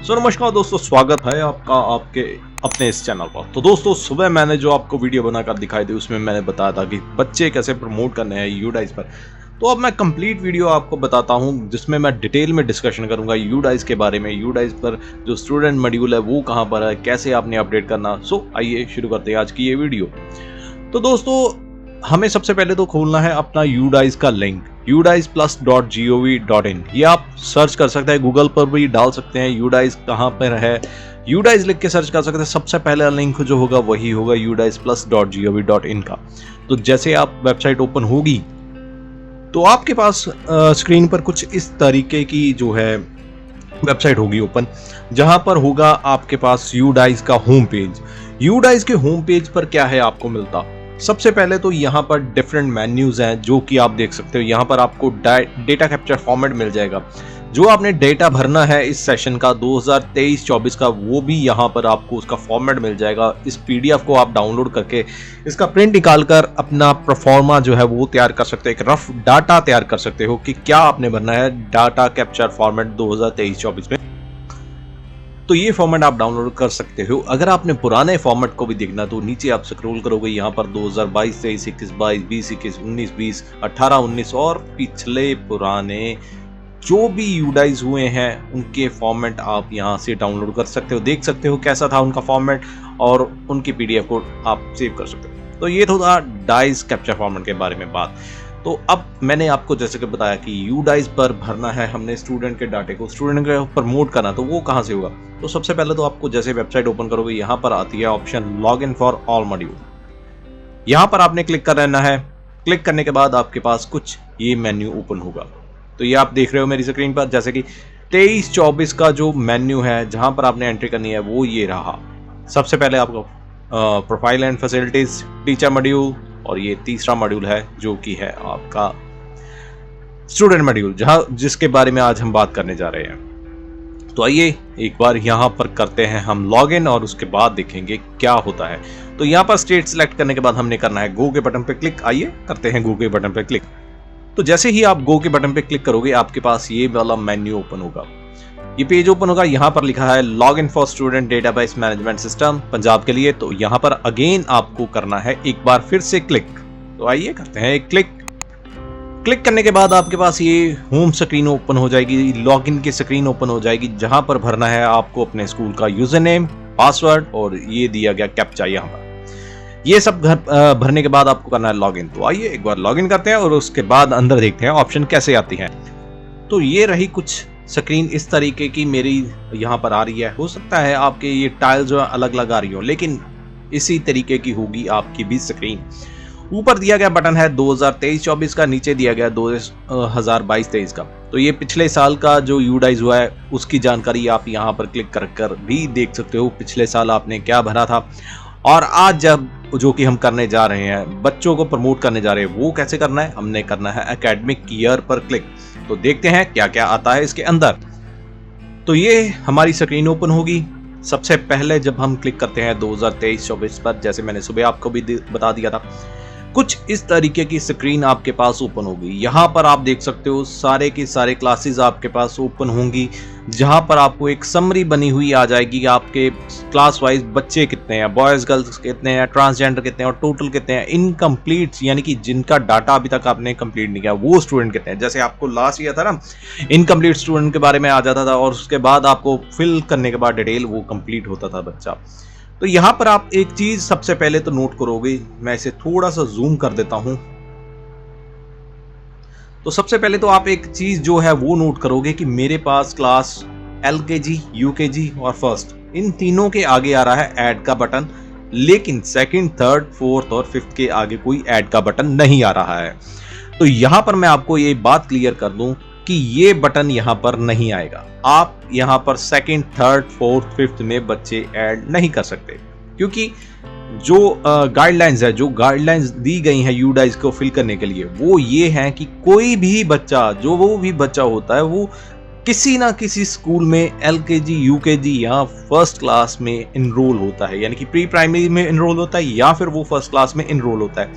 नमस्कार दोस्तों, स्वागत है आपका आपके अपने इस चैनल पर। तो दोस्तों, सुबह मैंने जो आपको वीडियो बनाकर दिखाई दी उसमें मैंने बताया था कि बच्चे कैसे प्रमोट करने हैं यूडाइस पर। तो अब मैं कंप्लीट वीडियो आपको बताता हूं जिसमें मैं डिटेल में डिस्कशन करूंगा यूडाइस के बारे में। यूडाइस पर जो स्टूडेंट मॉड्यूल है वो कहां पर है, कैसे आपने अपडेट करना। सो आइए शुरू करते हैं आज की ये वीडियो। तो दोस्तों, हमें सबसे पहले तो खोलना है अपना यूडाइस का लिंक udaisplus.gov.in। ये आप सर्च कर सकते हैं, गूगल पर भी डाल सकते हैं यूडाइस कहाँ पर है, यूडाइस लिख के सर्च कर सकते हैं। सबसे पहला लिंक जो होगा वही होगा udaisplus.gov.in का। तो जैसे आप वेबसाइट ओपन होगी तो आपके पास स्क्रीन पर कुछ इस तरीके की जो है वेबसाइट होगी ओपन, जहां पर होगा आपके पास यूडाइस का होम पेज। यूडाइस के होम पेज पर क्या है आपको मिलता, सबसे पहले तो यहाँ पर डिफरेंट मेन्यूज हैं जो कि आप देख सकते हो। यहाँ पर आपको डेटा कैप्चर फॉर्मेट मिल जाएगा। जो आपने डेटा भरना है इस सेशन का 2023-24 का, वो भी यहाँ पर आपको उसका फॉर्मेट मिल जाएगा। इस पीडीएफ को आप डाउनलोड करके इसका प्रिंट निकालकर अपना प्रोफॉर्मा जो है वो तैयार कर सकते हो, एक रफ डाटा तैयार कर सकते हो कि क्या आपने भरना है डाटा कैप्चर फॉर्मेट 2023-24 में। तो ये फॉर्मेट आप डाउनलोड कर सकते हो। अगर आपने पुराने फॉर्मेट को भी देखना तो नीचे आप स्क्रॉल करोगे, यहाँ पर 2022, 23, 21, 22, 20, 21, 19, 20, 18, 19 और पिछले पुराने जो भी यूडाइज हुए हैं उनके फॉर्मेट आप यहाँ से डाउनलोड कर सकते हो, देख सकते हो कैसा था उनका फॉर्मेट और उनकी पीडीएफ को आप सेव कर सकते हो। तो ये था डाइस कैप्चर फॉर्मेट के बारे में बात। तो अब मैंने आपको जैसे कि बताया कि यूडाइस पर भरना है हमने स्टूडेंट के डाटे को, स्टूडेंट को प्रमोट करना, तो वो कहाँ से होगा। तो सबसे पहले तो आपको जैसे वेबसाइट ओपन करोगे यहाँ पर आती है option log in for all module. यहाँ पर आपने क्लिक कर रहना है। क्लिक करने के बाद आपके पास कुछ ये मेन्यू ओपन होगा। तो ये आप देख रहे हो मेरी स्क्रीन पर, जैसे कि 23-24 का जो मेन्यू है जहाँ पर आपने एंट्री करनी है वो ये रहा। सबसे पहले आपको profile and facilities, teacher module और ये तीसरा मॉड्यूल है जो कि है आपका स्टूडेंट मॉड्यूल, जिसके बारे में आज हम बात करने जा रहे हैं। तो आइए एक बार यहाँ पर करते हैं हम लॉगिन और उसके बाद देखेंगे क्या होता है। तो यहाँ पर स्टेट सिलेक्ट करने के बाद हमने करना है गो के बटन पे क्लिक। आइए करते हैं गो के बटन पे क्लिक। तो जैसे ही आप गो के बटन पे क्लिक करोगे आपके पास ये वाला मेन्यू ओपन होगा, ये पेज ओपन होगा। यहाँ पर लिखा है log in for student database management system Punjab के लिए। तो यहाँ पर अगेन आपको करना है एक बार फिर से क्लिक। तो आइए करते हैं एक क्लिक। क्लिक करने के बाद आपके पास ये होम स्क्रीन ओपन हो जाएगी, लॉगिन की स्क्रीन ओपन हो जाएगी, जहां पर भरना है आपको अपने स्कूल का यूजर नेम, पासवर्ड और ये दिया गया कैप्चा। यहाँ पर ये सब भरने के बाद आपको करना है लॉगिन। तो आइए एक बार लॉगिन करते हैं और उसके बाद अंदर देखते हैं ऑप्शन कैसे आती हैं। तो ये रही कुछ स्क्रीन इस तरीके की मेरी यहाँ पर आ रही है। हो सकता है आपके ये टाइल जो अलग अलग आ रही हो, लेकिन इसी तरीके की होगी आपकी भी स्क्रीन। ऊपर दिया गया बटन है 2023-24 का, नीचे दिया गया 2022-23 का। तो ये पिछले साल का जो यूडाइज हुआ है उसकी जानकारी आप यहाँ पर क्लिक कर भी देख सकते हो, पिछले साल आपने क्या भरा था। और आज जब जो कि हम करने जा रहे हैं, बच्चों को प्रमोट करने जा रहे हैं, वो कैसे करना है, हमने करना है एकेडमिक ईयर पर क्लिक। तो देखते हैं क्या क्या आता है इसके अंदर। तो ये हमारी स्क्रीन ओपन होगी। सबसे पहले जब हम क्लिक करते हैं 2023-24 पर, जैसे मैंने सुबह आपको भी बता दिया था, कुछ इस तरीके की स्क्रीन आपके पास ओपन होगी। यहाँ पर आप देख सकते हो सारे के सारे क्लासेस आपके पास ओपन होंगी, जहाँ पर आपको एक समरी बनी हुई आ जाएगी कि आपके क्लास वाइज बच्चे कितने हैं, बॉयज़ गर्ल्स कितने हैं, ट्रांसजेंडर कितने हैं और टोटल कितने हैं। इनकम्प्लीट यानी कि जिनका डाटा अभी तक आपने कंप्लीट नहीं किया वो स्टूडेंट कितने हैं। जैसे आपको लास्ट ईयर था ना, इनकम्प्लीट स्टूडेंट के बारे में आ जाता था और उसके बाद आपको फिल करने के बाद डिटेल वो कंप्लीट होता था बच्चा। तो यहाँ पर आप एक चीज सबसे पहले तो नोट करोगे, मैं इसे थोड़ा सा जूम कर देता हूं। तो सबसे पहले तो आप एक चीज जो है वो नोट करोगे कि मेरे पास क्लास एलकेजी, यूकेजी और फर्स्ट, इन तीनों के आगे आ रहा है ऐड का बटन, लेकिन सेकंड, थर्ड, फोर्थ और फिफ्थ के आगे कोई ऐड का बटन नहीं आ रहा है। तो यहां पर मैं आपको ये बात क्लियर कर दूं कि ये बटन यहां पर नहीं आएगा। आप यहां पर सेकंड, थर्ड, फोर्थ, फिफ्थ में बच्चे ऐड नहीं कर सकते, क्योंकि जो गाइडलाइंस है, जो गाइडलाइंस दी गई हैं यूडाइस को फिल करने के लिए, वो ये है कि कोई भी बच्चा, जो वो भी बच्चा होता है, वो किसी ना किसी स्कूल में एलकेजी, यूकेजी या फर्स्ट क्लास में इनरोल होता है, यानी कि प्री प्राइमरी में इनरोल होता है या फिर वो फर्स्ट क्लास में इनरोल होता है।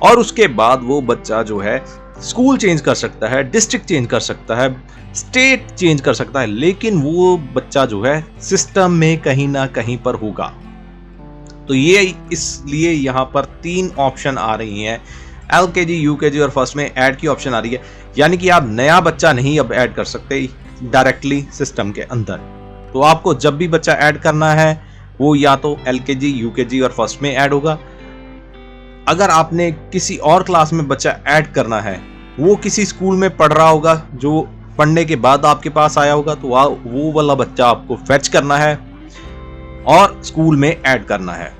और उसके बाद वो बच्चा जो है स्कूल चेंज कर सकता है, डिस्ट्रिक्ट चेंज कर सकता है, स्टेट चेंज कर सकता है, लेकिन वो बच्चा जो है सिस्टम में कहीं ना कहीं पर होगा। तो ये इसलिए यहाँ पर 3 ऑप्शन आ रही हैं, LKG, UKG और फर्स्ट में ऐड की ऑप्शन आ रही है। यानी कि आप नया बच्चा नहीं अब ऐड कर सकते डायरेक्टली सिस्टम के अंदर। तो आपको जब भी बच्चा ऐड करना है वो या तो LKG, UKG और फर्स्ट में ऐड होगा। अगर आपने किसी और क्लास में बच्चा ऐड करना है, वो किसी स्कूल में पढ़ रहा होगा जो पढ़ने के बाद आपके पास आया होगा, तो वो वाला बच्चा आपको फेच करना है और स्कूल में ऐड करना है।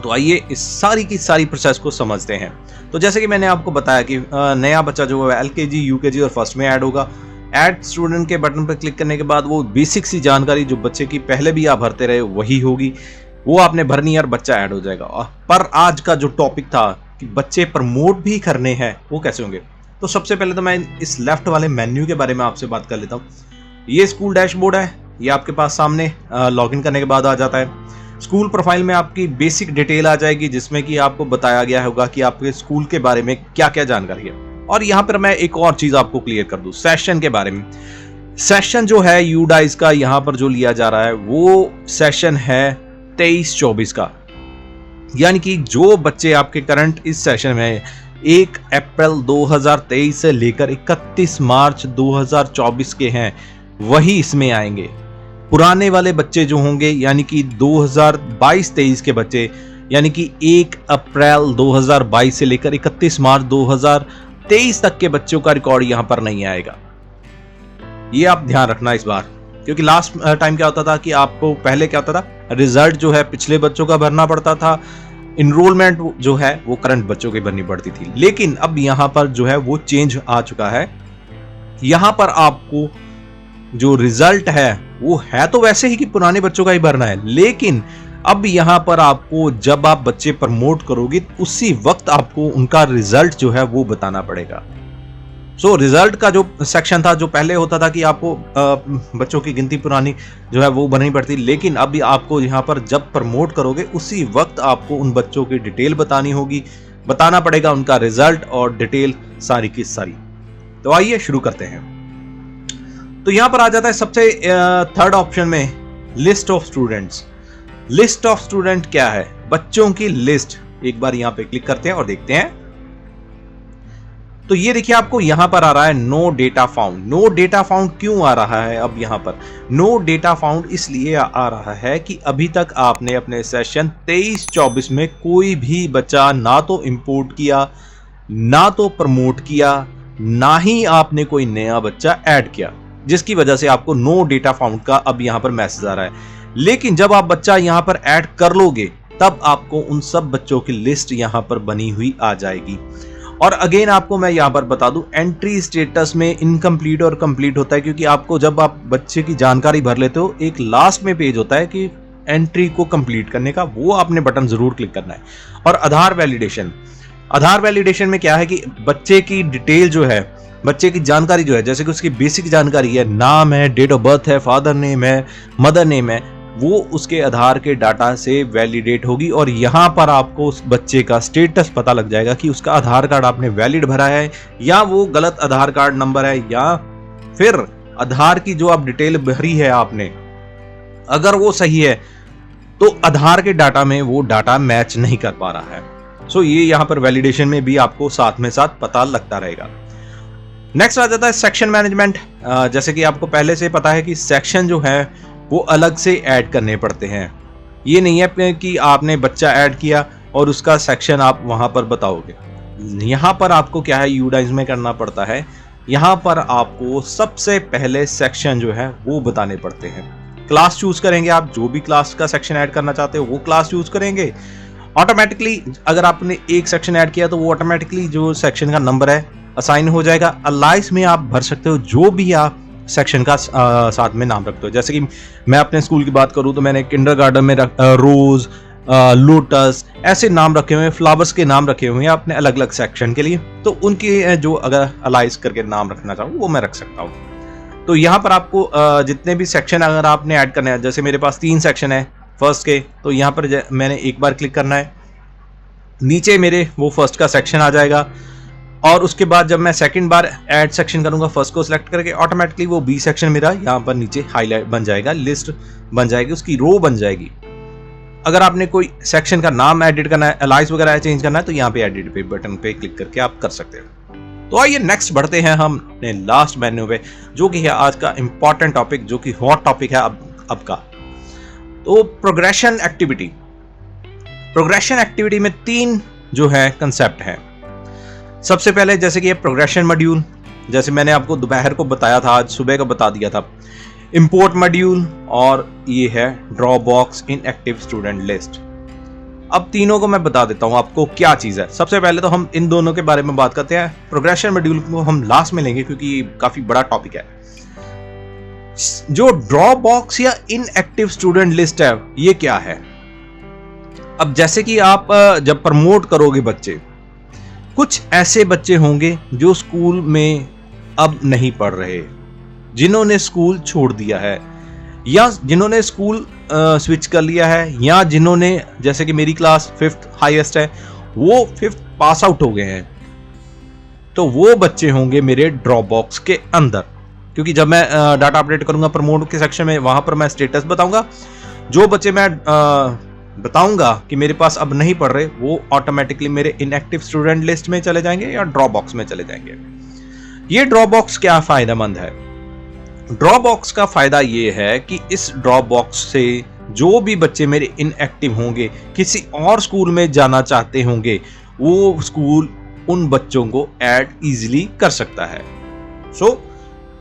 तो आइए इस सारी की सारी प्रोसेस को समझते हैं। तो जैसे कि मैंने आपको बताया कि नया बच्चा जो है LKG, UKG और फर्स्ट में ऐड होगा। ऐड स्टूडेंट के बटन पर क्लिक करने के बाद वो बेसिक सी जानकारी जो बच्चे की पहले भी आप भरते रहे वही होगी, वो आपने भरनी है और बच्चा ऐड हो जाएगा। पर आज का जो टॉपिक था कि बच्चे प्रमोट भी करने हैं, वो कैसे होंगे। तो सबसे पहले तो मैं इस लेफ्ट वाले मेन्यू के बारे में आपसे बात कर लेता हूँ। ये स्कूल डैशबोर्ड है, ये आपके पास सामने लॉगिन करने के बाद आ जाता है। स्कूल प्रोफाइल में आपकी बेसिक डिटेल आ जाएगी, जिसमें कि आपको बताया गया होगा कि आपके स्कूल के बारे में क्या क्या जानकारी है। और यहाँ पर मैं एक और चीज आपको क्लियर कर दूं, सेशन के बारे में। सेशन जो है यूडाइस का यहाँ पर जो लिया जा रहा है वो सेशन है 23-24 का। यानी कि जो बच्चे आपके करंट इस सेशन में 1 अप्रैल 2023 से लेकर 31 मार्च 2024 के हैं, वही इसमें आएंगे। पुराने वाले बच्चे जो होंगे यानी कि 2022-23 के बच्चे, यानी कि 1 अप्रैल 2022 से लेकर 31 मार्च 2023 तक के बच्चों का रिकॉर्ड यहां पर नहीं आएगा। ये आप ध्यान रखना इस बार, क्योंकि लास्ट टाइम क्या होता था कि आपको पहले क्या होता था, रिजल्ट जो है पिछले बच्चों का भरना पड़ता था, इनरोलमेंट जो है वो करंट बच्चों की भरनी पड़ती थी। लेकिन अब यहां पर जो है वो चेंज आ चुका है। यहां पर आपको जो रिजल्ट है वो है तो वैसे ही कि पुराने बच्चों का ही भरना है, लेकिन अब यहां पर आपको जब आप बच्चे प्रमोट करोगे उसी वक्त आपको उनका रिजल्ट जो है वो बताना पड़ेगा। सो रिजल्ट का जो सेक्शन था, जो पहले होता था कि आपको बच्चों की गिनती पुरानी जो है वो भरनी पड़ती, लेकिन अब आपको यहाँ पर जब प्रमोट करोगे उसी वक्त आपको उन बच्चों की डिटेल बतानी होगी, बताना पड़ेगा उनका रिजल्ट और डिटेल सारी की सारी। तो आइए शुरू करते हैं। तो यहां पर आ जाता है सबसे थर्ड ऑप्शन में list of students. List of student क्या है, बच्चों की लिस्ट। एक बार यहां पे क्लिक करते हैं और देखते हैं। तो ये देखिए आपको यहां पर आ रहा है no data found. No data found क्यों आ रहा है अब यहां पर? नो डेटा फाउंड इसलिए आ रहा है कि अभी तक आपने अपने सेशन 23-24 में कोई भी बच्चा ना तो इंपोर्ट किया, ना तो प्रमोट किया, ना ही आपने कोई नया बच्चा ऐड किया, जिसकी वजह से आपको नो डेटा फाउंड का अब यहां पर मैसेज आ रहा है। लेकिन जब आप बच्चा यहां पर ऐड कर लोगे तब आपको उन सब बच्चों की लिस्ट यहां पर बनी हुई आ जाएगी। और अगेन आपको मैं यहां पर बता दूं, एंट्री स्टेटस में इनकम्प्लीट और कंप्लीट होता है, क्योंकि आपको जब आप बच्चे की जानकारी भर लेते हो एक लास्ट में पेज होता है कि एंट्री को कंप्लीट करने का, वो आपने बटन जरूर क्लिक करना है। और आधार वैलिडेशन, आधार वैलिडेशन में क्या है कि बच्चे की डिटेल जो है, बच्चे की जानकारी जो है, जैसे कि उसकी बेसिक जानकारी है, नाम है, डेट ऑफ बर्थ है, फादर नेम है, मदर नेम है, वो उसके आधार के डाटा से वैलिडेट होगी। और यहाँ पर आपको उस बच्चे का स्टेटस पता लग जाएगा कि उसका आधार कार्ड आपने वैलिड भरा है या वो गलत आधार कार्ड नंबर है, या फिर आधार की जो आप डिटेल भरी है आपने, अगर वो सही है तो आधार के डाटा में वो डाटा मैच नहीं कर पा रहा है। सो ये यहाँ पर वैलिडेशन में भी आपको साथ में साथ पता लगता रहेगा। नेक्स्ट आ जाता है सेक्शन मैनेजमेंट। जैसे कि आपको पहले से पता है कि सेक्शन जो है वो अलग से ऐड करने पड़ते हैं। ये नहीं है कि आपने बच्चा ऐड किया और उसका सेक्शन आप वहां पर बताओगे। यहाँ पर आपको क्या है, यूडाइस में करना पड़ता है। यहाँ पर आपको सबसे पहले सेक्शन जो है वो बताने पड़ते हैं। क्लास चूज करेंगे आप, जो भी क्लास का सेक्शन ऐड करना चाहते हो वो क्लास चूज करेंगे। ऑटोमेटिकली अगर आपने एक सेक्शन ऐड किया तो वो ऑटोमेटिकली जो सेक्शन का नंबर है असाइन हो जाएगा। अलाइस में आप भर सकते हो जो भी आप सेक्शन का साथ में नाम रखते हो। जैसे कि मैं अपने स्कूल की बात करूं तो मैंने किंडरगार्टन में रोज, लोटस ऐसे नाम रखे हुए हैं, फ्लावर्स के नाम रखे हुए हैं अपने अलग अलग सेक्शन के लिए। तो उनके जो अगर अलाइस करके नाम रखना चाहूँ वो मैं रख सकता हूँ। तो यहाँ पर आपको जितने भी सेक्शन अगर आपने ऐड करने हैं, जैसे मेरे पास 3 सेक्शन है फर्स्ट के, तो यहाँ पर मैंने एक बार क्लिक करना है, नीचे मेरे वो फर्स्ट का सेक्शन आ जाएगा। और उसके बाद जब मैं सेकंड बार ऐड सेक्शन करूंगा फर्स्ट को सिलेक्ट करके, ऑटोमेटिकली वो बी सेक्शन मेरा यहाँ पर नीचे हाईलाइट बन जाएगा, लिस्ट बन जाएगी, उसकी रो बन जाएगी। अगर आपने कोई सेक्शन का नाम एडिट करना है, अलाइस वगैरह चेंज करना है, तो यहाँ पे एडिट पे बटन पे क्लिक करके आप कर सकते हो। तो आइए नेक्स्ट बढ़ते हैं हम अपने लास्ट मेन्यू पे, जो कि है आज का इंपॉर्टेंट टॉपिक, जो कि हॉट टॉपिक है अब का। तो प्रोग्रेशन एक्टिविटी। प्रोग्रेशन एक्टिविटी में 3 जो है कंसेप्ट हैं। सबसे पहले जैसे कि ये प्रोग्रेशन मॉड्यूल, जैसे मैंने आपको दोपहर को बताया था, आज सुबह को बता दिया था, इंपोर्ट मॉड्यूल, और ये है draw box in active student list. अब तीनों को मैं बता देता हूं आपको क्या चीज है। सबसे पहले तो हम इन दोनों के बारे में बात करते हैं। प्रोग्रेशन मॉड्यूल को हम लास्ट में लेंगे क्योंकि ये काफी बड़ा टॉपिक है। जो ड्रॉ बॉक्स या इनएक्टिव स्टूडेंट लिस्ट है, ये क्या है? अब जैसे कि आप जब प्रमोट करोगे बच्चे, कुछ ऐसे बच्चे होंगे जो स्कूल में अब नहीं पढ़ रहे, जिन्होंने स्कूल छोड़ दिया है, या जिन्होंने स्कूल स्विच कर लिया है, या जिन्होंने, जैसे कि मेरी क्लास 5th हाईएस्ट है, वो 5th पास आउट हो गए हैं। तो वो बच्चे होंगे मेरे ड्रॉप बॉक्स के अंदर, क्योंकि जब मैं डाटा अपडेट करूंगा प्रमोट के सेक्शन में, वहां पर मैं स्टेटस बताऊंगा। जो बच्चे मैं बताऊंगा कि मेरे पास अब नहीं पढ़ रहे, वो ऑटोमेटिकली मेरे इनएक्टिव स्टूडेंट लिस्ट में चले जाएंगे या ड्रॉप बॉक्स में चले जाएंगे। ये ड्रॉप बॉक्स क्या फायदेमंद है? ड्रॉप बॉक्स का फायदा ये है कि इस ड्रॉप बॉक्स से जो भी बच्चे मेरे इनएक्टिव होंगे, किसी और स्कूल में जाना चाहते होंगे, वो स्कूल उन बच्चों को ऐड इजीली कर सकता है। सो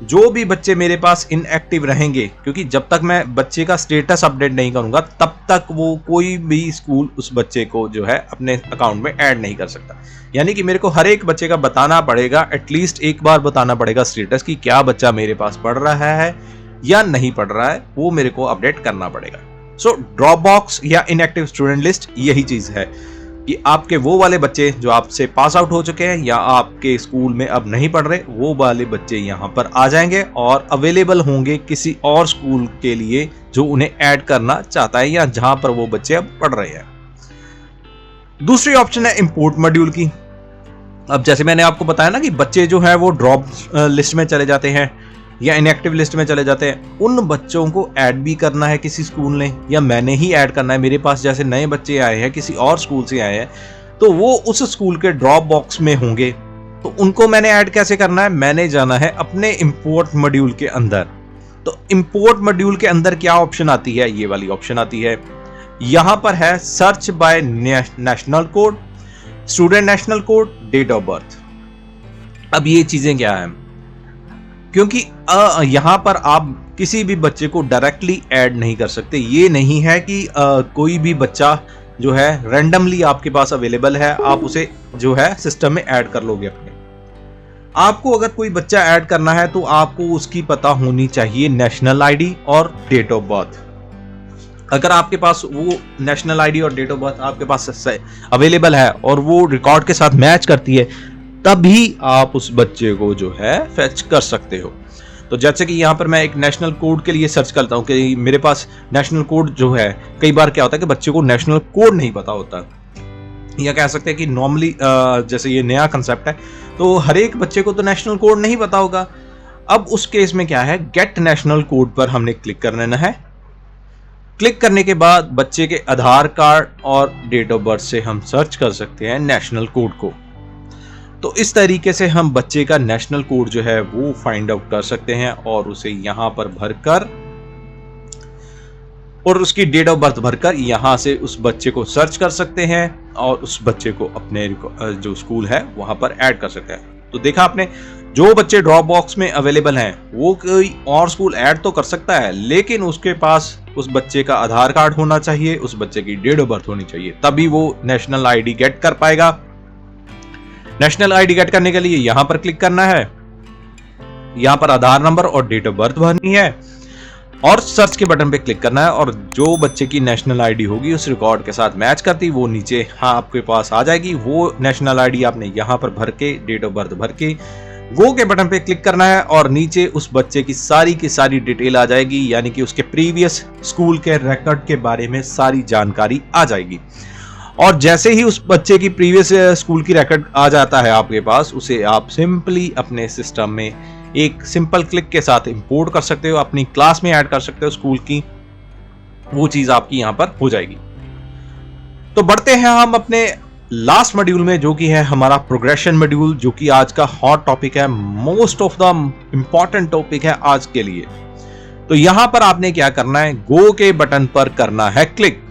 जो भी बच्चे मेरे पास इनएक्टिव रहेंगे, क्योंकि जब तक मैं बच्चे का स्टेटस अपडेट नहीं करूंगा, तब तक वो कोई भी स्कूल उस बच्चे को जो है अपने अकाउंट में ऐड नहीं कर सकता। यानी कि मेरे को हर एक बच्चे का बताना पड़ेगा, एटलीस्ट एक बार बताना पड़ेगा स्टेटस कि क्या बच्चा मेरे पास पढ़ रहा है या नहीं पढ़ रहा है, वो मेरे को अपडेट करना पड़ेगा। सो ड्रॉप बॉक्स या इनएक्टिव स्टूडेंट लिस्ट यही चीज है कि आपके वो वाले बच्चे जो आपसे पास आउट हो चुके हैं या आपके स्कूल में अब नहीं पढ़ रहे, वो वाले बच्चे यहाँ पर आ जाएंगे और अवेलेबल होंगे किसी और स्कूल के लिए जो उन्हें ऐड करना चाहता है या जहां पर वो बच्चे अब पढ़ रहे हैं। दूसरी ऑप्शन है इंपोर्ट मॉड्यूल की। अब जैसे मैंने आपको बताया ना कि बच्चे जो है वो ड्रॉप लिस्ट में चले जाते हैं या इनएक्टिव लिस्ट में चले जाते हैं, उन बच्चों को ऐड भी करना है किसी स्कूल ने, या मैंने ही ऐड करना है। मेरे पास जैसे नए बच्चे आए हैं, किसी और स्कूल से आए हैं, तो वो उस स्कूल के ड्रॉप बॉक्स में होंगे, तो उनको मैंने ऐड कैसे करना है? मैंने जाना है अपने इंपोर्ट मॉड्यूल के अंदर। तो इंपोर्ट मॉड्यूल के अंदर क्या ऑप्शन आती है? ये वाली ऑप्शन आती है। यहां पर है search by national code, student national code, date of birth. अब ये चीजें क्या है? क्योंकि यहां पर आप किसी भी बच्चे को डायरेक्टली ऐड नहीं कर सकते। ये नहीं है कि कोई भी बच्चा जो है रैंडमली आपके पास अवेलेबल है, आप उसे जो है सिस्टम में ऐड कर लोगे अपने। आपको अगर कोई बच्चा ऐड करना है तो आपको उसकी पता होनी चाहिए नेशनल आईडी और डेट ऑफ बर्थ। अगर आपके पास वो नेशनल आईडी और डेट ऑफ बर्थ आपके पास अवेलेबल है और वो रिकॉर्ड के साथ मैच करती है, तभी आप उस बच्चे को जो है फेच कर सकते हो। तो जैसे कि यहाँ पर मैं एक नेशनल कोड के लिए सर्च करता हूँ कि मेरे पास नेशनल कोड जो है, कई बार क्या होता है कि बच्चे को नेशनल कोड नहीं पता होता, या कह सकते हैं कि नॉर्मली जैसे ये नया कंसेप्ट है, तो हर एक बच्चे को तो नेशनल कोड नहीं पता होगा। अब उस केस में क्या है, गेट नेशनल कोड पर हमने क्लिक कर लेना है। क्लिक करने के बाद बच्चे के आधार कार्ड और डेट ऑफ बर्थ से हम सर्च कर सकते हैं नेशनल कोड को। तो इस तरीके से हम बच्चे का नेशनल कोड जो है वो फाइंड आउट कर सकते हैं और उसे यहां पर भरकर और उसकी डेट ऑफ बर्थ भरकर यहां से उस बच्चे को सर्च कर सकते हैं और उस बच्चे को अपने जो स्कूल है वहां पर ऐड कर सकते हैं। तो देखा आपने, जो बच्चे ड्रॉप बॉक्स में अवेलेबल हैं वो कोई और स्कूल ऐड तो कर सकता है, लेकिन उसके पास उस बच्चे का आधार कार्ड होना चाहिए, उस बच्चे की डेट ऑफ बर्थ होनी चाहिए, तभी वो नेशनल आईडी गेट कर पाएगा। नेशनल आईडी गेट करने के लिए यहां पर क्लिक करना है, यहां पर आधार नंबर और डेट ऑफ बर्थ भरनी है और सर्च के बटन पे क्लिक करना है, और जो बच्चे की नेशनल आईडी होगी उस रिकॉर्ड के साथ मैच करती वो नीचे आपके पास आ जाएगी। वो नेशनल आईडी आपने यहां पर भर के, डेट ऑफ बर्थ भर के गो के बटन पे क्लिक करना है और नीचे उस बच्चे की सारी डिटेल आ जाएगी, यानी कि उसके प्रीवियस स्कूल के रिकॉर्ड के बारे में सारी जानकारी आ जाएगी। और जैसे ही उस बच्चे की प्रीवियस स्कूल की रिकॉर्ड आ जाता है आपके पास, उसे आप सिंपली अपने सिस्टम में एक सिंपल क्लिक के साथ इंपोर्ट कर सकते हो, अपनी क्लास में ऐड कर सकते हो स्कूल की, वो चीज आपकी यहां पर हो जाएगी। तो बढ़ते हैं हम अपने लास्ट मॉड्यूल में, जो कि है हमारा प्रोग्रेशन मॉड्यूल, जो कि आज का हॉट टॉपिक है, most of the important topic है आज के लिए। तो यहां पर आपने क्या करना है, गो के बटन पर करना है क्लिक।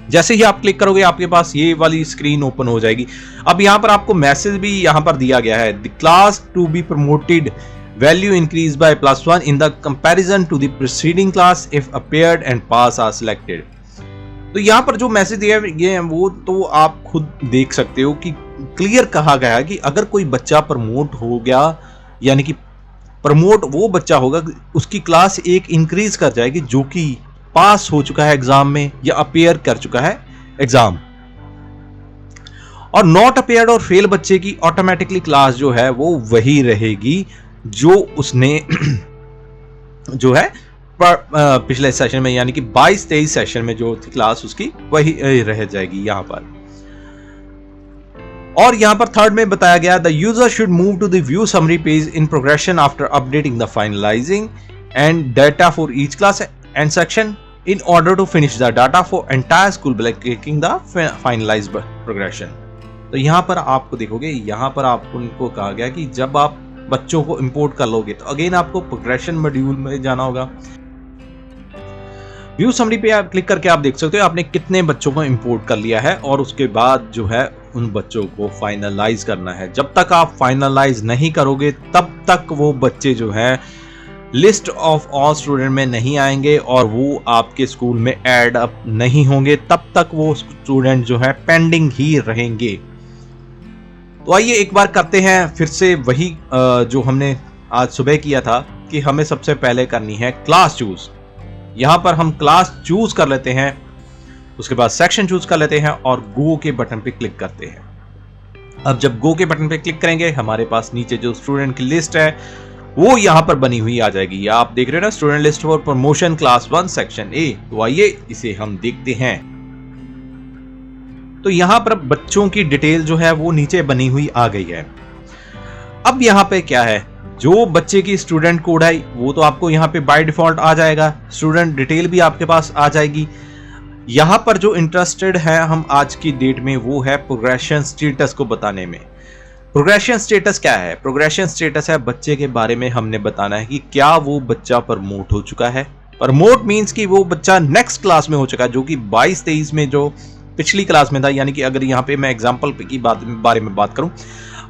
जैसे ही आप क्लिक करोगे आपके पास ये वाली स्क्रीन ओपन हो जाएगी। अब यहां पर आपको मैसेज भी यहां पर दिया गया है, the class to be promoted value increase by +1 in the comparison to the preceding class if appeared and pass are selected. तो यहां पर जो मैसेज दिया है वो तो आप खुद देख सकते हो कि क्लियर कहा गया है कि अगर कोई बच्चा प्रमोट हो गया, यानी कि प्रमोट वो बच्चा होगा, उसकी क्लास एक इंक्रीज कर जाएगी जो कि पास हो चुका है एग्जाम में या अपेयर कर चुका है एग्जाम। और नॉट अपेयर्ड और फेल बच्चे की ऑटोमेटिकली क्लास जो है वो वही रहेगी जो उसने जो है पिछले सेशन में, यानी कि 22-23 सेशन में जो थी क्लास उसकी, वही रह जाएगी यहां पर। और यहां पर थर्ड में बताया गया, the user should move to the view summary page in progression after updating the finalizing and data for each class and section in order to finish the data for entire school by clicking the finalized progression। तो यहां पर आपको देखोगे, यहां पर आपको कहा गया कि जब आप बच्चों को इंपोर्ट कर लोगे तो अगेन आपको प्रोग्रेशन मॉड्यूल में जाना होगा। व्यू समरी पे आप क्लिक करके आप देख सकते हो आपने कितने बच्चों को इंपोर्ट कर लिया है, और उसके बाद जो है उन बच्चों को फाइनलाइज करना है। जब तक आप फाइनलाइज नहीं करोगे तब तक वो बच्चे जो है लिस्ट ऑफ ऑल स्टूडेंट में नहीं आएंगे और वो आपके स्कूल में ऐड अप नहीं होंगे, तब तक वो स्टूडेंट जो है पेंडिंग ही रहेंगे। तो आइए एक बार करते हैं फिर से वही जो हमने आज सुबह किया था कि हमें सबसे पहले करनी है क्लास चूज। यहां पर हम क्लास चूज कर लेते हैं, उसके बाद सेक्शन चूज कर लेते हैं और गो के बटन पे क्लिक करते हैं। अब जब गो के बटन पे क्लिक करेंगे हमारे पास नीचे जो स्टूडेंट की लिस्ट है वो यहां पर बनी हुई आ जाएगी। आप देख रहे हो ना, student list for promotion class 1 section A. तो आइए इसे हम देखते हैं। तो यहां पर बच्चों की डिटेल जो है वो नीचे बनी हुई आ गई है। अब यहां पे क्या है, जो बच्चे की स्टूडेंट कोड है वो तो आपको यहां पे बाय डिफॉल्ट आ जाएगा, स्टूडेंट डिटेल भी आपके पास आ जाएगी। यहां पर जो इंटरेस्टेड है हम आज की डेट में, वो है प्रोग्रेशन स्टेटस को बताने में। प्रोग्रेशन स्टेटस क्या है? प्रोग्रेशन स्टेटस है बच्चे के बारे में हमने बताना है कि क्या वो बच्चा प्रमोट हो चुका है। प्रमोट मींस कि वो बच्चा नेक्स्ट क्लास में हो चुका है, जो कि 22-23 में जो पिछली क्लास में था। यानी कि अगर यहाँ पे मैं एग्जांपल की बारे में बात करूं,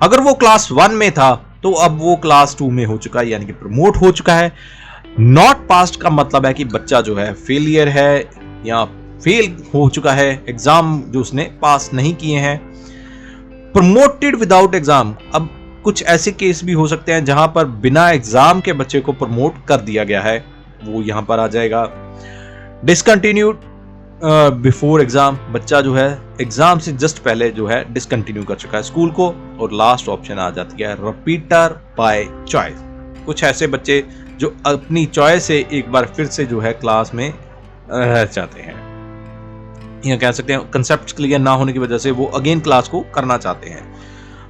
अगर वो क्लास 1 में था तो अब वो क्लास 2 में हो चुका है, यानी कि प्रमोट हो चुका है। नॉट पास्ट का मतलब है कि बच्चा जो है फेलियर है या फेल हो चुका है, एग्जाम जो उसने पास नहीं किए हैं। प्रमोटेड विदाउट एग्जाम, अब कुछ ऐसे केस भी हो सकते हैं जहां पर बिना एग्जाम के बच्चे को प्रमोट कर दिया गया है, वो यहां पर आ जाएगा। डिसकंटिन्यूड बिफोर एग्जाम, बच्चा जो है एग्जाम से जस्ट पहले जो है डिसकंटिन्यू कर चुका है स्कूल को। और लास्ट ऑप्शन आ जाती है रिपीटर बाय चॉइस, कुछ ऐसे बच्चे जो अपनी चॉइस से एक बार फिर से जो है क्लास में रह जाते हैं, या कह सकते हैं कंसेप्ट क्लियर ना होने की वजह से वो अगेन क्लास को करना चाहते हैं।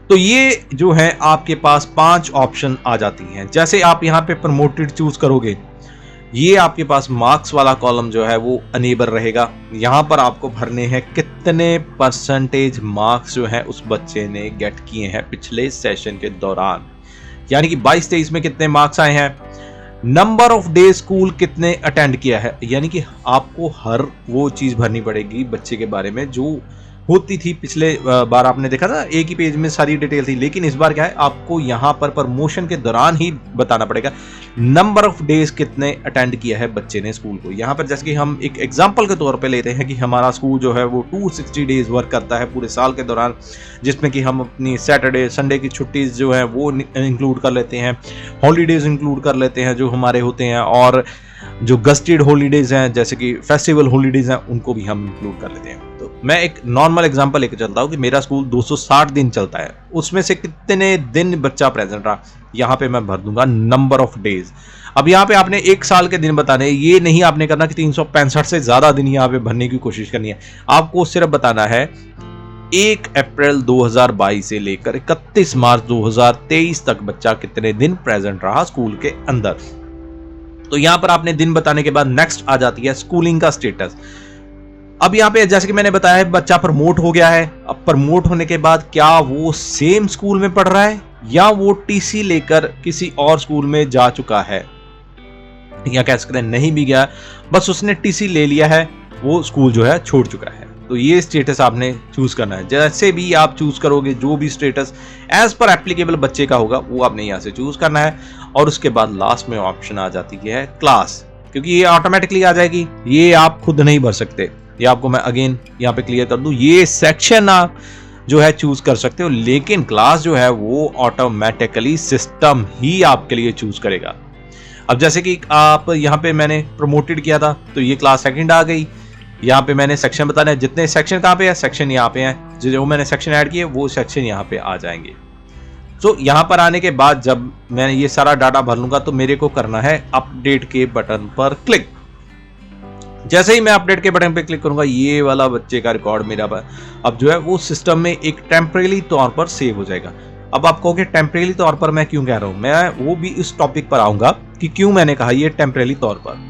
तो ये जो है आपके पास 5 ऑप्शन आ जाती हैं। जैसे आप यहाँ पे प्रमोटेड चूज करोगे, ये आपके पास मार्क्स वाला कॉलम जो है वो अनेबल रहेगा। यहाँ पर आपको भरने हैं कितने परसेंटेज मार्क्स जो है उस बच्चे ने गेट किए हैं पिछले सेशन के दौरान, यानी कि 22-23 में कितने मार्क्स आए हैं। नंबर ऑफ डे स्कूल कितने अटेंड किया है, यानी कि आपको हर वो चीज भरनी पड़ेगी बच्चे के बारे में जो होती थी पिछले बार। आपने देखा था एक ही पेज में सारी डिटेल थी, लेकिन इस बार क्या है, आपको यहाँ पर प्रमोशन के दौरान ही बताना पड़ेगा नंबर ऑफ डेज कितने अटेंड किया है बच्चे ने स्कूल को। यहाँ पर जैसे कि हम एक एग्जांपल के तौर पे लेते हैं कि हमारा स्कूल जो है वो 260 डेज वर्क करता है पूरे साल के दौरान, जिसमें कि हम अपनी सैटरडे संडे की छुट्टीज जो है वो इंक्लूड कर लेते हैं, हॉलीडेज इंक्लूड कर लेते हैं जो हमारे होते हैं, और जो गस्टेड हॉलीडेज हैं जैसे कि फेस्टिवल हॉलीडेज हैं उनको भी हम इंक्लूड कर लेते हैं। तो मैं एक नॉर्मल एग्जांपल लेकर चलता हूँ कि मेरा स्कूल 260 दिन चलता है, उसमें से कितने दिन बच्चा प्रेजेंट रहा, यहाँ पे मैं भर दूंगा नंबर ऑफ डेज। अब यहाँ पे आपने एक साल के दिन बताने, ये नहीं आपने करना कि 365 से ज्यादा दिन यहाँ पे भरने की कोशिश करनी है। आपको सिर्फ बताना है 1 अप्रैल 2022 से लेकर 31 मार्च 2023 तक बच्चा कितने दिन प्रेजेंट रहा स्कूल के अंदर। तो यहां पर आपने दिन बताने के बाद नेक्स्ट आ जाती है स्कूलिंग का स्टेटस। अब यहाँ पे जैसे कि मैंने बताया है, बच्चा प्रमोट हो गया है। अब प्रमोट होने के बाद क्या वो सेम स्कूल में पढ़ रहा है या वो टीसी लेकर किसी और स्कूल में जा चुका है, या कह सकते हैं नहीं भी गया, बस उसने टीसी ले लिया है, वो स्कूल जो है छोड़ चुका है। तो ये स्टेटस आपने चूज करना है। जैसे भी आप चूज करोगे, जो भी स्टेटस एज पर एप्लीकेबल बच्चे का होगा वो आपने यहाँ से चूज करना है। और उसके बाद लास्ट में ऑप्शन आ जाती है क्लास, क्योंकि ये ऑटोमेटिकली आ जाएगी, ये आप खुद नहीं भर सकते। ये आपको मैं अगेन यहाँ पे क्लियर कर दूं, ये सेक्शन आप जो है चूज कर सकते हो, लेकिन क्लास जो है वो ऑटोमेटिकली सिस्टम ही आपके लिए चूज करेगा। अब जैसे कि आप यहाँ पे मैंने प्रमोटेड किया था तो ये क्लास सेकंड आ गई। यहाँ पे मैंने सेक्शन बताना है, जितने सेक्शन कहाँ पे है, सेक्शन यहाँ पे हैं, जो मैंने सेक्शन ऐड किए वो सेक्शन यहाँ पे आ जाएंगे। तो यहाँ पर आने के बाद जब मैं ये सारा डाटा भर लूंगा तो मेरे को करना है अपडेट के बटन पर क्लिक। जैसे ही मैं अपडेट के बटन पे क्लिक करूंगा, ये वाला बच्चे का रिकॉर्ड मेरा अब जो है वो सिस्टम में एक टेम्परेरी तौर पर सेव हो जाएगा। अब आप कहोगे टेम्परेरी तौर पर मैं क्यों कह रहा हूं, मैं वो भी इस टॉपिक पर आऊंगा कि क्यों मैंने कहा ये टेम्परेरी तौर पर।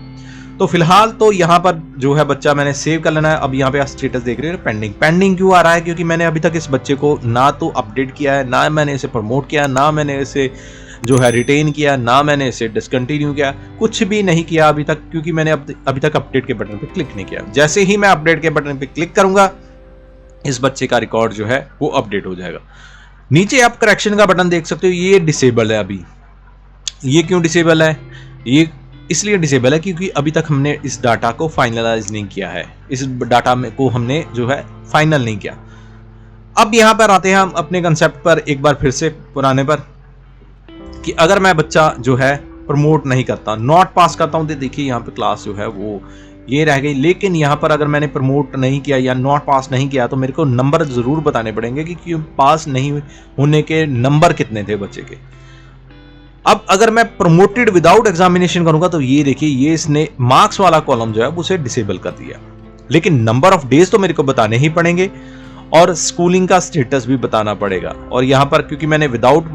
तो फिलहाल तो यहाँ पर जो है बच्चा मैंने सेव कर लेना है। अब यहाँ पे आप स्टेटस देख रहे हैं पेंडिंग। पेंडिंग क्यों आ रहा है, क्योंकि मैंने अभी तक इस बच्चे को ना तो अपडेट किया है, ना मैंने इसे प्रमोट किया, ना मैंने इसे जो है रिटेन किया, ना मैंने इसे डिसकंटिन्यू किया, कुछ भी नहीं किया अभी तक, क्योंकि मैंने अभी तक अपडेट के बटन पे क्लिक नहीं किया। जैसे ही मैं अपडेट के बटन पे क्लिक करूंगा, इस बच्चे का रिकॉर्ड जो है वो अपडेट हो जाएगा। नीचे आप करेक्शन का बटन देख सकते हो, ये डिसेबल है अभी। ये क्यों डिसेबल है, ये इसलिए डिसेबल है क्योंकि अभी तक हमने इस डाटा को फाइनलाइज नहीं किया है, इस डाटा में को हमने जो है फाइनल नहीं किया। अब यहां पर आते हैं हम अपने कंसेप्ट पर एक बार फिर से पुराने पर, कि अगर मैं बच्चा जो है प्रमोट नहीं करता, नॉट पास करता हूं, तो देखिए यहाँ पे क्लास जो है वो ये रह गई। लेकिन यहाँ पर अगर मैंने प्रमोट नहीं किया या नॉट पास नहीं किया तो मेरे को नंबर जरूर बताने पड़ेंगे कि क्यों पास नहीं होने के नंबर कितने थे बच्चे के। अब अगर मैं प्रमोटेड विदाउट एग्जामिनेशन करूंगा तो ये देखिए, ये इसने मार्क्स वाला कॉलम जो है उसे डिसेबल कर दिया, लेकिन नंबर ऑफ डेज तो मेरे को बताने ही पड़ेंगे और स्कूलिंग का स्टेटस भी बताना पड़ेगा। और यहाँ पर क्योंकि मैंने विदाउट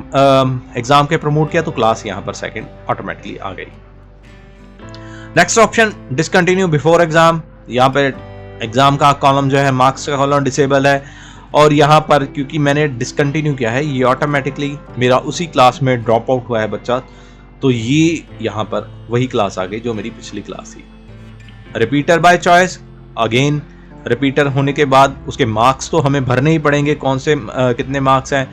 एग्जाम के प्रमोट किया तो क्लास यहाँ पर सेकंड ऑटोमेटिकली आ गई। Next option discontinue before exam, यहाँ पे एग्जाम का कॉलम जो है मार्क्स का कॉलम डिसेबल है, और यहाँ पर क्योंकि मैंने डिसकंटिन्यू किया है ये ऑटोमेटिकली मेरा उसी क्लास में ड्रॉप आउट हुआ है बच्चा, तो ये यहाँ पर वही क्लास आ गई जो मेरी पिछली क्लास थी। Repeater by choice, again repeater होने के बाद उसके मार्क्स तो हमें भरने ही पड़ेंगे, कौन से कितने मार्क्स हैं।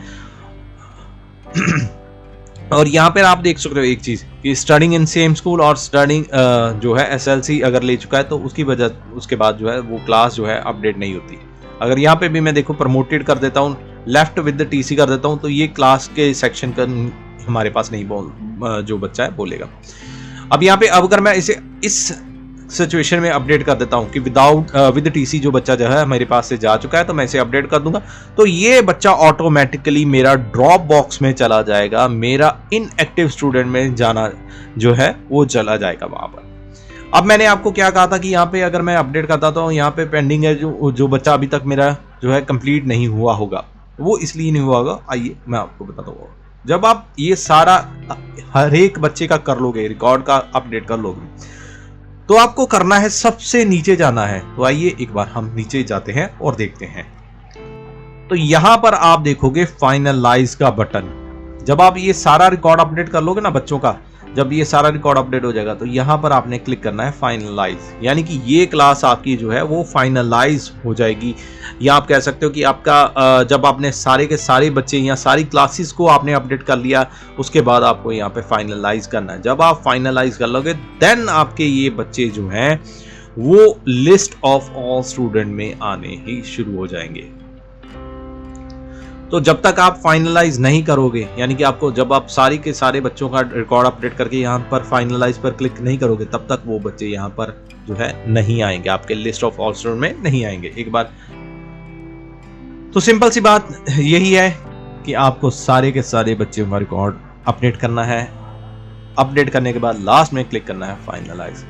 और यहाँ पर आप देख सकते हो एक चीज कि स्टडिंग इन सेम स्कूल और स्टडिंग जो है एसएलसी अगर ले चुका है तो उसकी वजह उसके बाद जो है वो क्लास जो है अपडेट नहीं होती। अगर यहाँ पे भी मैं देखो प्रमोटेड कर देता हूँ, लेफ्ट विद द टीसी कर देता हूँ, तो ये क्लास के सेक्शन का हमारे पास नहीं जो बच्चा है बोलेगा। अब यहाँ पे अब अगर मैं इसे इस सिचुएशन में अपडेट कर देता हूँ कि विदाउट विद टीसी जो बच्चा जो है मेरे पास से जा चुका है, तो मैं इसे अपडेट कर दूंगा, तो ये बच्चा ऑटोमेटिकली मेरा ड्रॉप बॉक्स में चला जाएगा, मेरा इनएक्टिव स्टूडेंट में जाना जो है वो चला जाएगा वहां पर। अब मैंने आपको क्या कहा था कि यहाँ पे अगर मैं अपडेट करता तो यहाँ पे पेंडिंग है, जो बच्चा अभी तक मेरा जो है कंप्लीट नहीं हुआ होगा, वो इसलिए नहीं हुआ होगा, आइए मैं आपको बताता हूँ। जब आप ये सारा हर एक बच्चे का कर लोगे, रिकॉर्ड का अपडेट कर लोगे, तो आपको करना है सबसे नीचे जाना है। तो आइए एक बार हम नीचे जाते हैं और देखते हैं। तो यहां पर आप देखोगे फाइनलाइज का बटन। जब आप ये सारा रिकॉर्ड अपडेट कर लोगे ना बच्चों का, जब ये सारा रिकॉर्ड अपडेट हो जाएगा तो यहां पर आपने क्लिक करना है फाइनलाइज, यानी कि ये क्लास आपकी जो है वो फाइनलाइज हो जाएगी। या आप कह सकते हो कि आपका जब आपने सारे के सारे बच्चे या सारी क्लासेस को आपने अपडेट कर लिया, उसके बाद आपको यहाँ पे फाइनलाइज करना है। जब आप फाइनलाइज कर लोगे देन आपके ये बच्चे जो हैं वो लिस्ट ऑफ ऑल स्टूडेंट में आने ही शुरू हो जाएंगे। तो जब तक आप फाइनलाइज नहीं करोगे, यानी कि आपको जब आप सारी के सारे बच्चों का रिकॉर्ड अपडेट करके यहाँ पर फाइनलाइज पर क्लिक नहीं करोगे, तब तक वो बच्चे यहाँ पर जो है नहीं आएंगे, आपके लिस्ट ऑफ ऑल स्टूडेंट में नहीं आएंगे। एक बार तो सिंपल सी बात यही है कि आपको सारे के सारे बच्चे का रिकॉर्ड अपडेट करना है। अपडेट करने के बाद लास्ट में क्लिक करना है फाइनलाइज।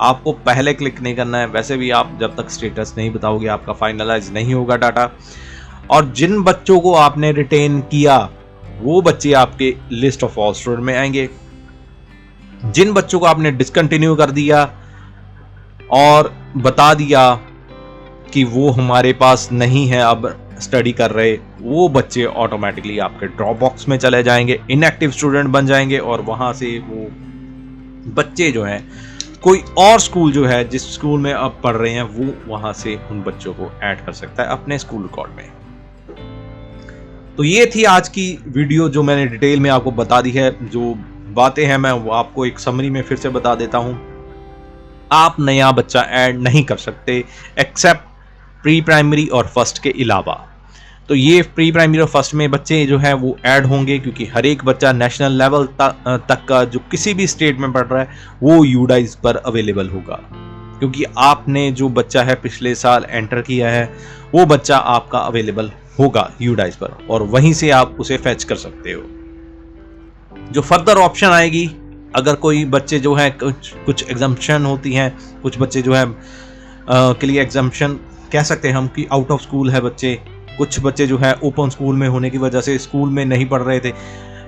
आपको पहले क्लिक नहीं करना है, वैसे भी आप जब तक स्टेटस नहीं बताओगे आपका फाइनलाइज नहीं होगा डाटा। और जिन बच्चों को आपने रिटेन किया वो बच्चे आपके लिस्ट ऑफ ऑल स्टूडेंट में आएंगे। जिन बच्चों को आपने डिसकंटिन्यू कर दिया और बता दिया कि वो हमारे पास नहीं है, अब स्टडी कर रहे, वो बच्चे ऑटोमेटिकली आपके ड्रॉप बॉक्स में चले जाएंगे, इनएक्टिव स्टूडेंट बन जाएंगे। और वहां से वो बच्चे जो हैं कोई और स्कूल जो है जिस स्कूल में अब पढ़ रहे हैं वो वहां से उन बच्चों को ऐड कर सकता है अपने स्कूल रिकॉर्ड में। तो ये थी आज की वीडियो जो मैंने डिटेल में आपको बता दी है। जो बातें हैं मैं वो आपको एक समरी में फिर से बता देता हूं। आप नया बच्चा ऐड नहीं कर सकते एक्सेप्ट प्री प्राइमरी और फर्स्ट के अलावा। तो ये प्री प्राइमरी और फर्स्ट में बच्चे जो है वो ऐड होंगे, क्योंकि हर एक बच्चा नेशनल लेवल तक का जो किसी भी स्टेट में पढ़ रहा है वो यूडाइज पर अवेलेबल होगा। क्योंकि आपने जो बच्चा है पिछले साल एंटर किया है वो बच्चा आपका अवेलेबल होगा यूडाइज पर, और वहीं से आप उसे फैच कर सकते हो। जो फर्दर ऑप्शन आएगी, अगर कोई बच्चे जो है कुछ एग्जाम्पशन होती हैं, कुछ बच्चे जो है के लिए एग्जाम्पशन कह सकते हैं हम कि आउट ऑफ स्कूल है बच्चे, कुछ बच्चे जो है ओपन स्कूल में होने की वजह से स्कूल में नहीं पढ़ रहे थे,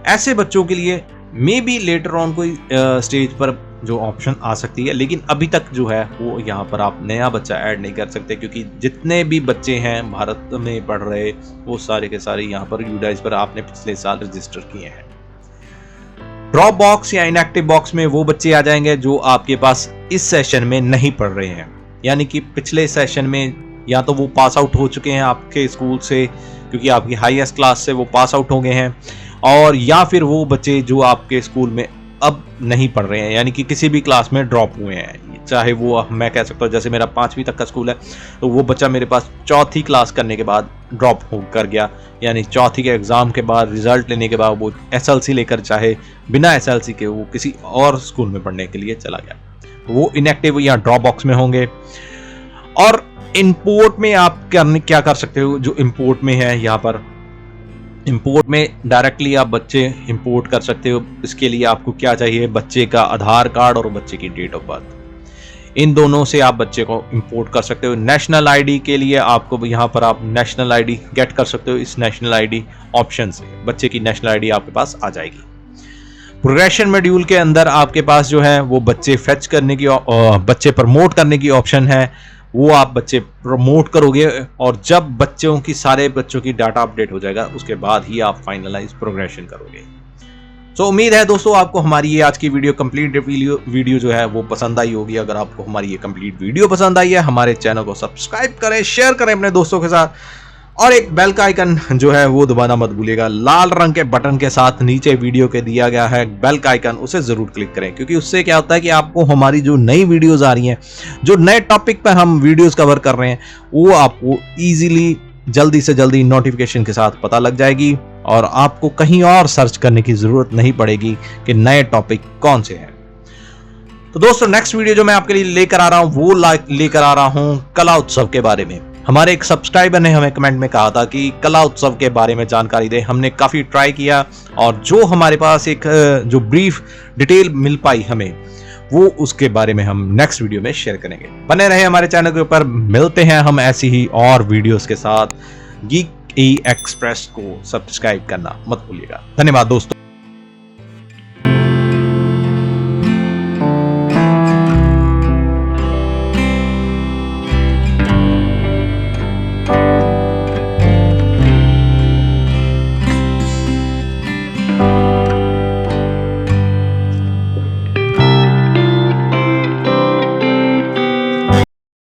ऐसे बच्चों के लिए मे बी लेटर ऑन कोई स्टेज पर जो ऑप्शन आ सकती है। लेकिन अभी तक जो है वो यहाँ पर आप नया बच्चा ऐड नहीं कर सकते, क्योंकि जितने भी बच्चे हैं भारत में पढ़ रहे वो सारे के सारे यहाँ पर यूडाइज पर आपने पिछले साल रजिस्टर किए हैं। ड्रॉप बॉक्स या इनएक्टिव बॉक्स में वो बच्चे आ जाएंगे जो आपके पास इस सेशन में नहीं पढ़ रहे हैं, यानी कि पिछले सेशन में या तो वो पास आउट हो चुके हैं आपके स्कूल से, क्योंकि आपकी हाईएस्ट क्लास से वो पास आउट हो गए हैं, और या फिर वो बच्चे जो आपके स्कूल में अब नहीं पढ़ रहे हैं, यानी कि किसी भी क्लास में ड्रॉप हुए हैं। चाहे वो मैं कह सकता हूँ जैसे मेरा 5वीं तक का स्कूल है तो वो बच्चा मेरे पास 4थी क्लास करने के बाद ड्रॉप हो कर गया, यानी 4थी के एग्ज़ाम के बाद रिजल्ट लेने के बाद वो एसएलसी लेकर चाहे बिना एसएलसी के वो किसी और स्कूल में पढ़ने के लिए चला गया, वो इनएक्टिव या ड्रॉप बॉक्स में होंगे। और इंपोर्ट में आप क्या कर सकते हो, जो इंपोर्ट में है यहाँ पर इंपोर्ट में डायरेक्टली आप बच्चे इंपोर्ट कर सकते हो। इसके लिए आपको क्या चाहिए, बच्चे का आधार कार्ड और बच्चे की डेट ऑफ बर्थ, इन दोनों से आप बच्चे को इंपोर्ट कर सकते हो। नेशनल आईडी के लिए आपको यहाँ पर आप नेशनल आईडी गेट कर सकते हो, इस नेशनल आईडी ऑप्शन से बच्चे की नेशनल आईडी आपके पास आ जाएगी। प्रोग्रेशन मॉड्यूल के अंदर आपके पास जो है वो बच्चे फेच करने की बच्चे प्रमोट करने की ऑप्शन है, वो आप बच्चे प्रमोट करोगे, और जब बच्चों की सारे बच्चों की डाटा अपडेट हो जाएगा उसके बाद ही आप फाइनलाइज प्रोग्रेशन करोगे। सो उम्मीद है दोस्तों आपको हमारी ये आज की वीडियो कंप्लीट वीडियो जो है वो पसंद आई होगी। अगर आपको हमारी ये कंप्लीट वीडियो पसंद आई है, हमारे चैनल को सब्सक्राइब करें, शेयर करें अपने दोस्तों के साथ, और एक बेल का आइकन जो है वो दबाना मत भूलिएगा। लाल रंग के बटन के साथ नीचे वीडियो के दिया गया है बेल का आइकन, उसे जरूर क्लिक करें, क्योंकि उससे क्या होता है कि आपको हमारी जो नई वीडियोस आ रही हैं, जो नए टॉपिक पर हम वीडियोस कवर कर रहे हैं, वो आपको इजीली जल्दी से जल्दी नोटिफिकेशन के साथ पता लग जाएगी, और आपको कहीं और सर्च करने की जरूरत नहीं पड़ेगी कि नए टॉपिक कौन से हैं। तो दोस्तों नेक्स्ट वीडियो जो मैं आपके लिए लेकर आ रहा हूं वो लेकर आ रहा हूं कला उत्सव के बारे में। हमारे एक सब्सक्राइबर ने हमें कमेंट में कहा था कि कला उत्सव के बारे में जानकारी दें। हमने काफ़ी ट्राई किया, और जो हमारे पास एक जो ब्रीफ डिटेल मिल पाई हमें, वो उसके बारे में हम नेक्स्ट वीडियो में शेयर करेंगे। बने रहे हमारे चैनल के ऊपर, मिलते हैं हम ऐसी ही और वीडियोस के साथ। गीक ई एक्सप्रेस को सब्सक्राइब करना मत भूलिएगा। धन्यवाद दोस्तों।